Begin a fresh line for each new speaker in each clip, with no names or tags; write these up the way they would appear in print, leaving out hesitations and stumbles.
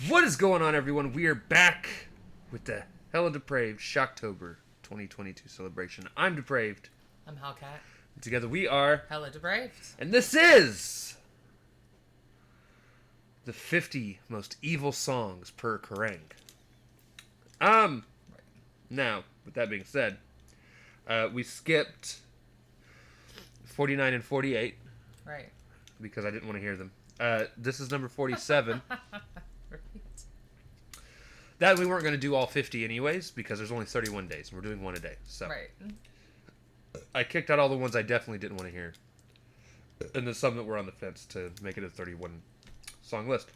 What is going on, everyone? We are back with the HellaDepraved Shocktober 2022 celebration. I'm Depraved.
I'm Hellcat.
And together we are
HellaDepraved.
And this is the 50 most evil songs per Kerrang. Now, with that being said, we skipped 49 and 48.
Right.
Because I didn't want to hear them. This is number 47.
Right.
That we weren't going to do all 50 anyways, because there's only 31 days, and we're doing one a day. So
Right.
I kicked out all the ones I definitely didn't want to hear. And then some that were on the fence to make it a 31 song list.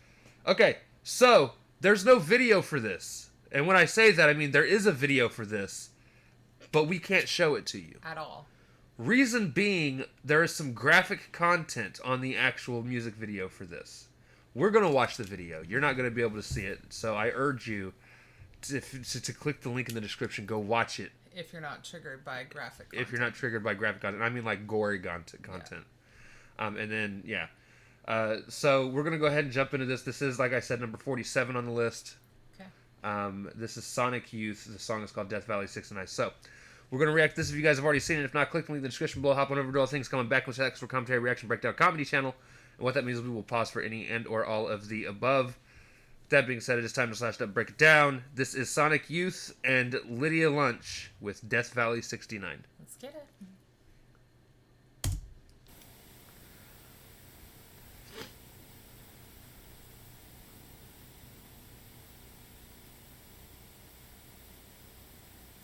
Okay, so there's no video for this. And when I say that, I mean there is a video for this, but we can't show it to you.
At all.
Reason being, there is some graphic content on the actual music video for this. We're going to watch the video. You're not going to be able to see it, so I urge you to click the link in the description. Go watch it.
If you're not triggered by graphic content.
If you're not triggered by graphic content. I mean like gory content.
Yeah.
And then, yeah. So we're going to go ahead and jump into this. This is, like I said, number 47 on the list.
Okay.
This is Sonic Youth. The song is called Death Valley 69. So we're going to react to this if you guys have already seen it. If not, click the link in the description below. Hop on over to all things coming back with extra commentary, reaction, breakdown, comedy channel. And what that means is we will pause for any and or all of the above. With that being said, it is time to slash up, break it down. This is Sonic Youth and Lydia Lunch with Death Valley 69.
Let's get it.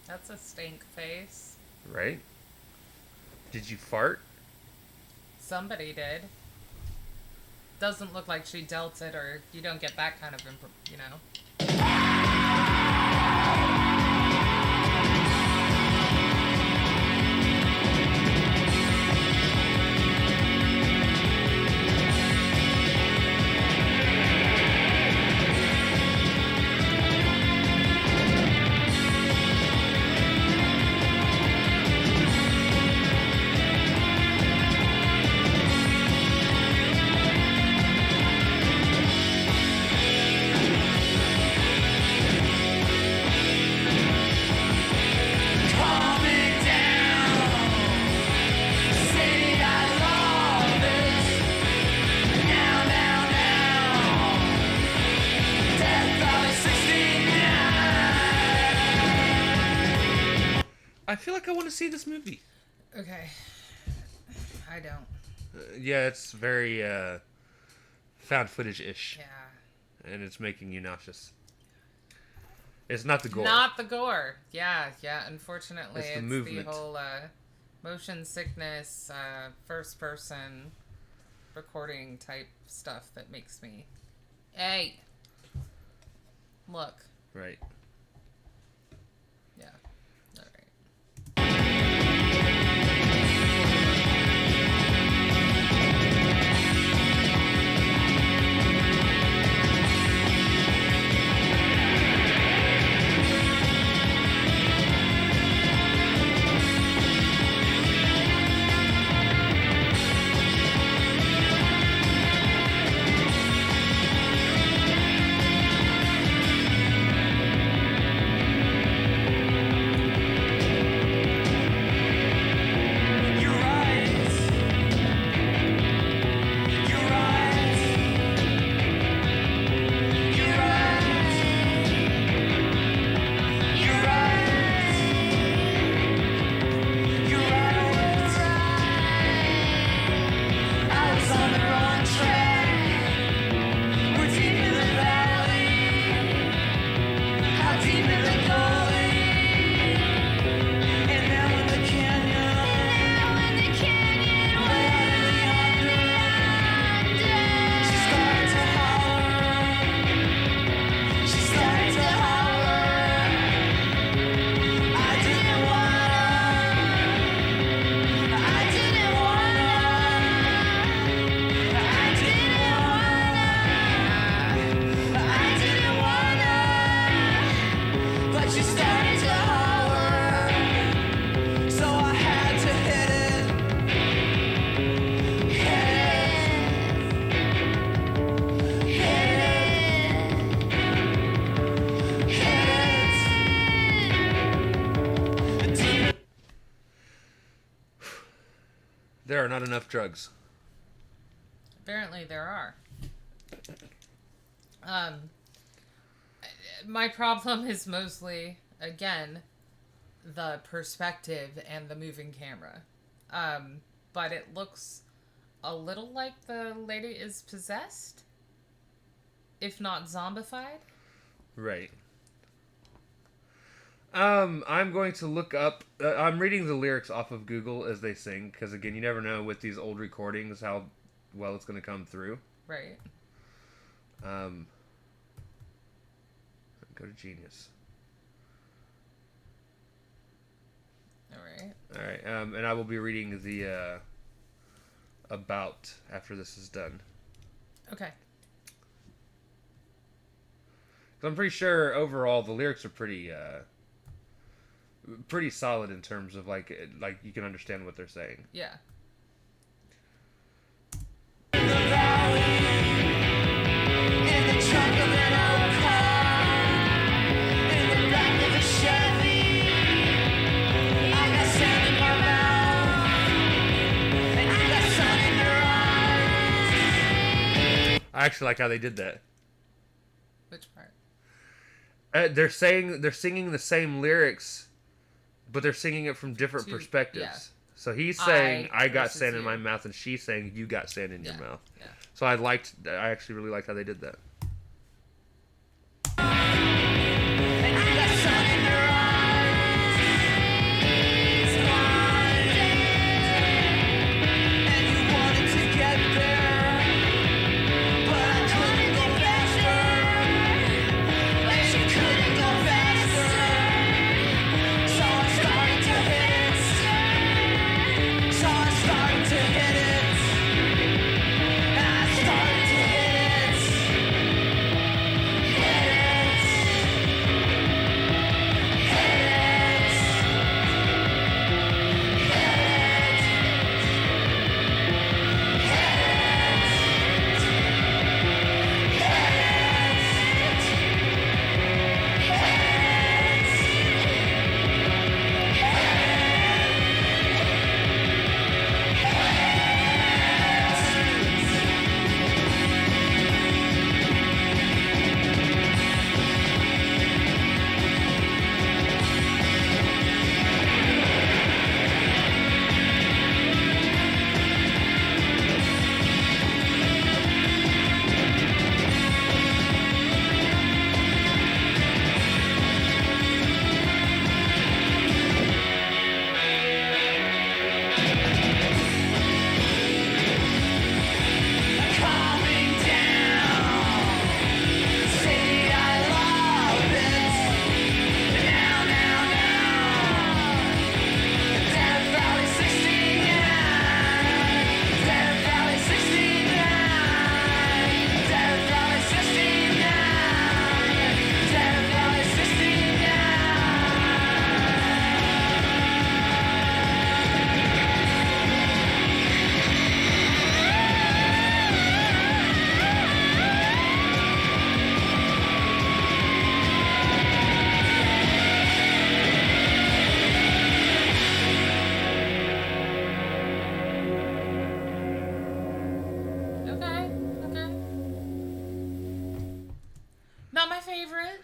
That's a stink face.
Right? Did you fart?
Somebody did. Doesn't look like she dealt it, or you don't get that kind of, you know.
I feel like I want to see this movie.
Okay. I don't.
Yeah, it's very found footage-ish.
Yeah.
And it's making you nauseous. It's not the gore.
Not the gore. Yeah. Unfortunately,
It's the
it's
movement.
the whole motion sickness, first person recording type stuff that makes me. Hey! Look.
Right.
Yeah. Alright.
are not enough drugs.
Apparently there are. My problem is mostly, again, the perspective and the moving camera. But it looks a little like the lady is possessed, if not zombified.
Right. I'm going to look up. I'm reading the lyrics off of Google as they sing, because again, you never know with these old recordings how well it's going to come through.
Right.
Go to Genius.
All right.
All right. And I will be reading the about after this is done.
Okay.
So I'm pretty sure overall the lyrics are pretty solid in terms of like you can understand what they're saying.
Yeah.
I actually like how they did that.
Which part?
They're singing the same lyrics, but they're singing it from different perspectives.
Yeah.
So he's saying, I got
versus
sand in
you.
my mouth, and she's saying, you got sand in your mouth.
Yeah.
So I actually really liked how they did that.
Not my favorite.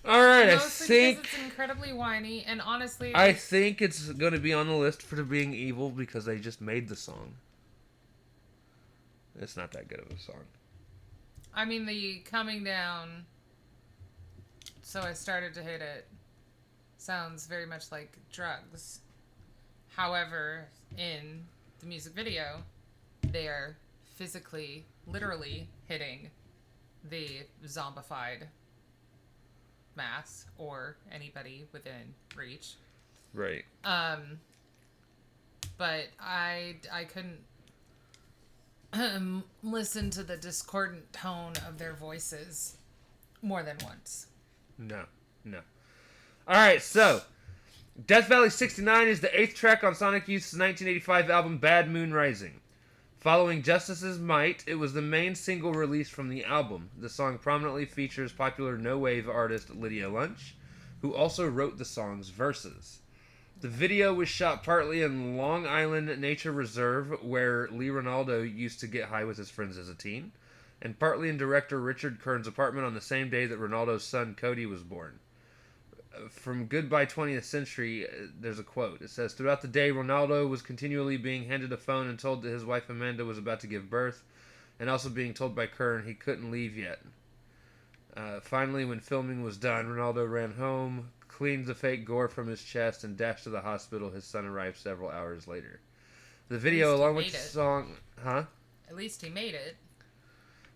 All right,
Mostly because it's incredibly whiny, and honestly,
I think it's going to be on the list for being evil because they just made the song. It's not that good of a song.
I mean, the coming down, so I started to hit it, sounds very much like drugs. However, in the music video, they are physically, literally hitting the zombified mass or anybody within reach.
Right.
But I couldn't listen to the discordant tone of their voices more than once.
No. All right, so Death Valley 69 is the 8th track on Sonic Youth's 1985 album Bad Moon Rising. Following Justice's Might, it was the main single released from the album. The song prominently features popular no-wave artist Lydia Lunch, who also wrote the song's verses. The video was shot partly in Long Island Nature Reserve, where Lee Ronaldo used to get high with his friends as a teen, and partly in director Richard Kern's apartment on the same day that Ronaldo's son Cody was born. From Goodbye 20th Century, there's a quote. It says, "Throughout the day, Ronaldo was continually being handed a phone and told that his wife Amanda was about to give birth, and also being told by Kern he couldn't leave yet. Finally, when filming was done, Ronaldo ran home, cleaned the fake gore from his chest, and dashed to the hospital. His son arrived several hours later." The video, along with the song... Huh?
At least he made it.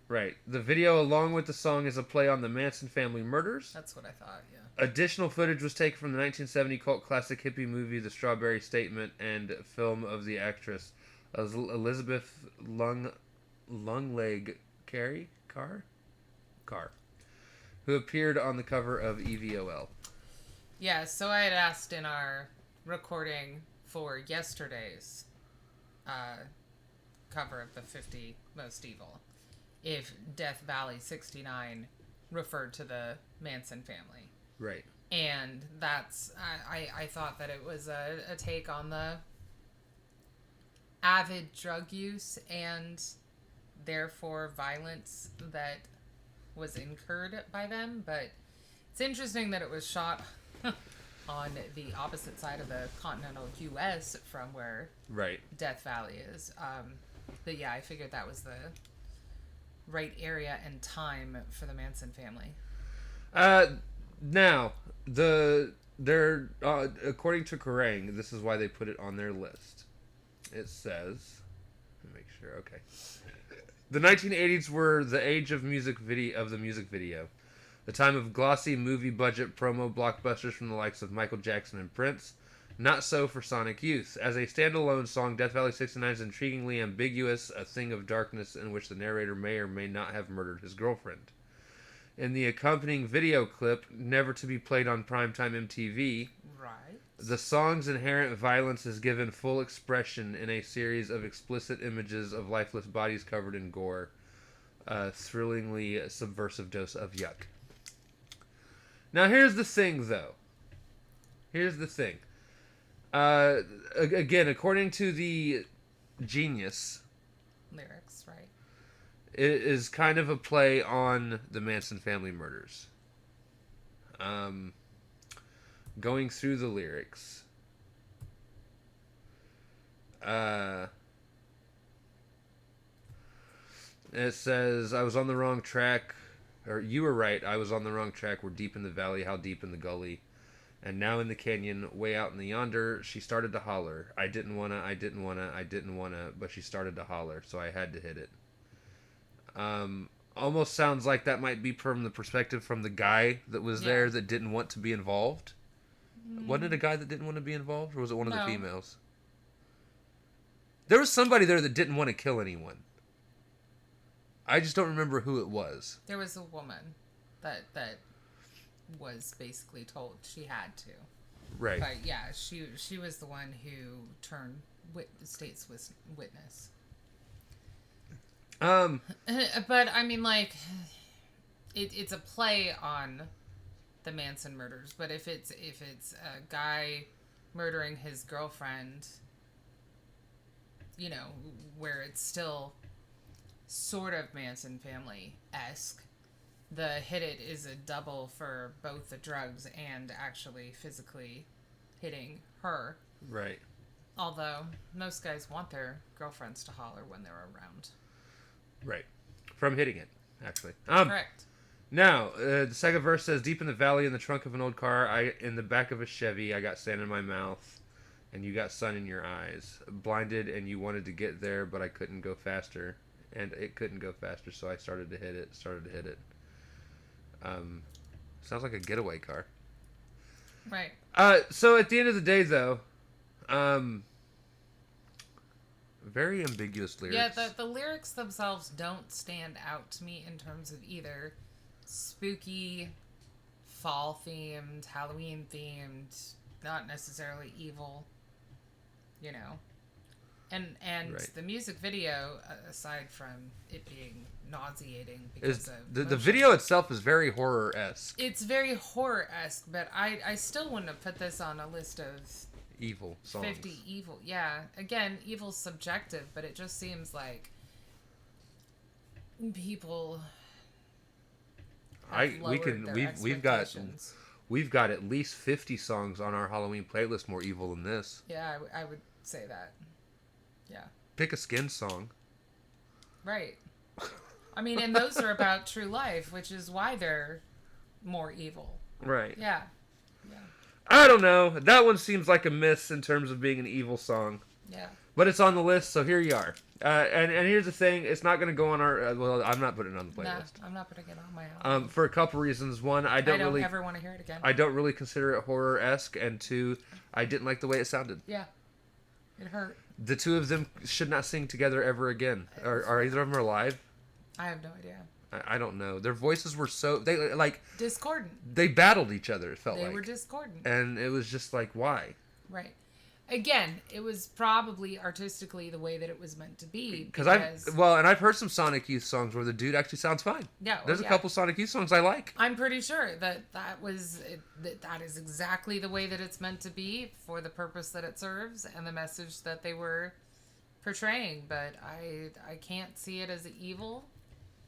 Right. The video, along with the song, is a play on the Manson family murders.
That's what I thought, yeah.
Additional footage was taken from the 1970 cult classic hippie movie The Strawberry Statement and film of the actress Elizabeth Lungleg Carr, who appeared on the cover of EVOL.
Yeah, so I had asked in our recording for yesterday's cover of the 50 Most Evil if Death Valley 69 referred to the Manson family.
Right.
And that's, I thought that it was a take on the avid drug use and therefore violence that was incurred by them. But it's interesting that it was shot on the opposite side of the continental U.S. from where Death Valley is. But yeah, I figured that was the right area and time for the Manson family.
Now, according to Kerrang, this is why they put it on their list. It says, let me make sure, okay. The 1980s were the age of the music video. The time of glossy movie budget promo blockbusters from the likes of Michael Jackson and Prince. Not so for Sonic Youth. As a standalone song, Death Valley 69 is intriguingly ambiguous, a thing of darkness in which the narrator may or may not have murdered his girlfriend. In the accompanying video clip, never to be played on primetime MTV, the song's inherent violence is given full expression in a series of explicit images of lifeless bodies covered in gore. A thrillingly subversive dose of yuck. Now here's the thing, though. Here's the thing. Again, according to the Genius
lyrics, right?
It is kind of a play on the Manson family murders. Going through the lyrics. It says, "I was on the wrong track," or "You were right, I was on the wrong track. We're deep in the valley, how deep in the gully. And now in the canyon, way out in the yonder, she started to holler. I didn't wanna, but she started to holler, so I had to hit it." Almost sounds like that might be from the perspective from the guy that was there that didn't want to be involved. Wasn't it a guy that didn't want to be involved, or was it one of the females? There was somebody there that didn't want to kill anyone. I just don't remember who it was.
There was a woman that was basically told she had to.
Right.
But yeah, she was the one who turned state's witness. But I mean, like, it's a play on the Manson murders. But if it's a guy murdering his girlfriend, you know, where it's still sort of Manson family-esque, the hit it is a double for both the drugs and actually physically hitting her.
Right.
Although most guys want their girlfriends to holler when they're around.
Right. From hitting it, actually.
Correct.
Now, the second verse says, "Deep in the valley, in the trunk of an old car, in the back of a Chevy, I got sand in my mouth, and you got sun in your eyes. Blinded, and you wanted to get there, but I couldn't go faster. And it couldn't go faster, so I started to hit it. Sounds like a getaway car.
Right.
So at the end of the day, though, very ambiguous lyrics.
Yeah, the lyrics themselves don't stand out to me in terms of either spooky, fall-themed, Halloween-themed, not necessarily evil, you know. And right. The music video, aside from it being nauseating because of
the video itself is very horror-esque.
It's very horror-esque, but I still wouldn't have put this on a list of
evil songs.
50 evil. Yeah. Again, evil's subjective, but it just seems like people have lowered their expectations.
We've got at least 50 songs on our Halloween playlist more evil than this.
Yeah, I would say that. Yeah.
Pick a Skin song.
Right. I mean, and those are about true life, which is why they're more evil.
Right.
Yeah. Yeah.
I don't know. That one seems like a miss in terms of being an evil song.
Yeah.
But it's on the list, so here you are. And here's the thing. It's not going to go on our... well, I'm not putting it on the playlist.
No, I'm not putting it on my album.
For a couple reasons. One, I don't really...
ever want to hear it again.
I don't really consider it horror-esque. And two, I didn't like the way it sounded.
Yeah. It hurt.
The two of them should not sing together ever again. Are either of them alive?
I have no idea.
I don't know. Their voices were so... They, like...
Discordant.
They battled each other, it felt like.
They were discordant.
And it was just like, why?
Right. Again, it was probably artistically the way that it was meant to be.
Because I've heard some Sonic Youth songs where the dude actually sounds fine.
Yeah,
there's a couple Sonic Youth songs I like.
I'm pretty sure that that is exactly the way that it's meant to be for the purpose that it serves and the message that they were portraying. But I can't see it as evil.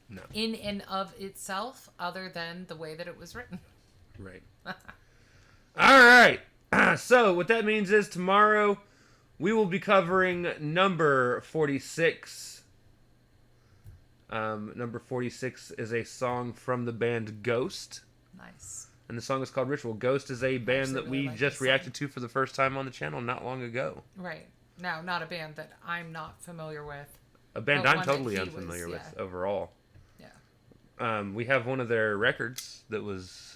No.
In and of itself, other than the way that it was written.
Right. All right. So, what that means is tomorrow we will be covering number 46. Number 46 is a song from the band Ghost.
Nice.
And the song is called Ritual. Ghost is a band that we just reacted to for the first time on the channel not long ago.
Right. Now, not a band that I'm not familiar with.
A band I'm totally unfamiliar with overall.
Yeah.
We have one of their records that was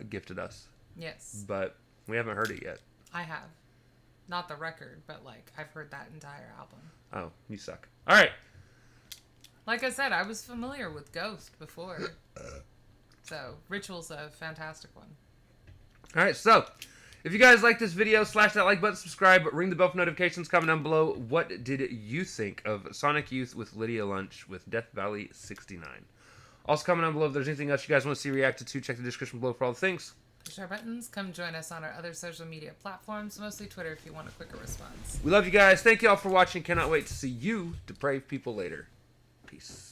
gifted us.
Yes.
But we haven't heard it yet.
I have. Not the record, but I've heard that entire album.
Oh, you suck. All right.
Like I said, I was familiar with Ghost before. So, Ritual's a fantastic one.
All right, so if you guys like this video, slash that like button, subscribe, ring the bell for notifications, comment down below. What did you think of Sonic Youth with Lydia Lunch with Death Valley 69? Also, comment down below if there's anything else you guys want to see reacted to. Check the description below for all the things.
Push our buttons. Come join us on our other social media platforms, mostly Twitter if you want a quicker response.
We love you guys. Thank you all for watching. Cannot wait to see you depraved people later. Peace.